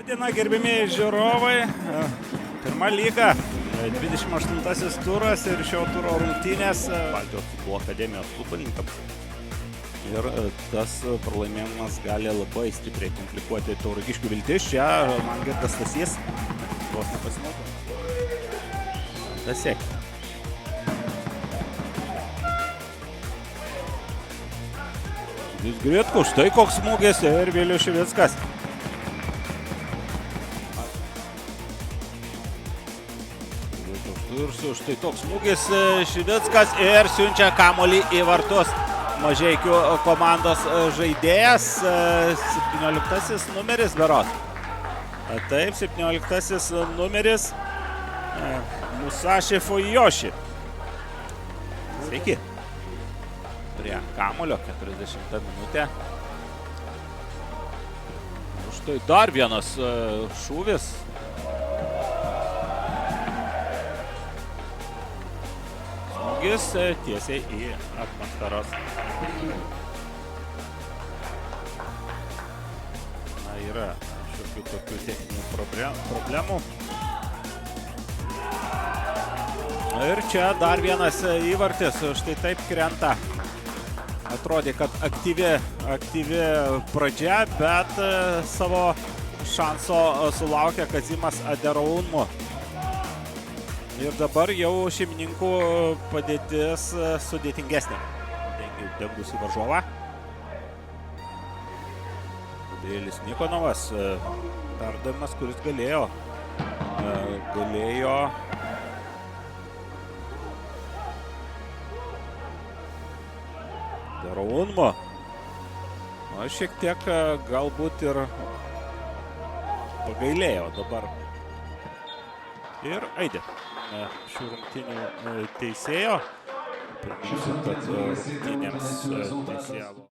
Diena, gerbimieji žiūrovai, pirma lyga, 28 turas ir šio turo rungtynės Baltijos futbolo akademijos futbolininkams. Ir tas pralaimėjimas gali labai stipriai komplikuoti Tauragiškių viltis. Čia Mangirdas Stasys vos nepasinaudo. Tasėk. Vis Gritkus, štai koks smūgis ir Vilius Šivickas. Ir štai toks smūgis Šivickas ir siunčia kamuolį į vartus. Mažeikių komandos žaidėjas, 17 numeris beros. Taip, 17 numeris Musashi Fujoshi. Sveiki. Prie kamuolio, 40 minutė. Štai dar vienas šūvis. Smūgis tiesiai į atmosferos. Na, yra šiokių tokių techninių problemų. Ir čia dar vienas įvartis, štai taip krenta. Atrodė, kad aktyvi pradžia, bet savo šanso sulaukė Kazimas Aderaunmu. Ir dabar jau šeimininkų padėtis sudėtingesnė. Dengusi varžovą. Gabrielis Nikonovas, perdavimas, kuris galėjo Deraunmo. O šiek tiek galbūt ir pagailėjo dabar. Ir Aidė šių rungtynių teisėjo. Priminsiu, kad rungtynėms teisėjo.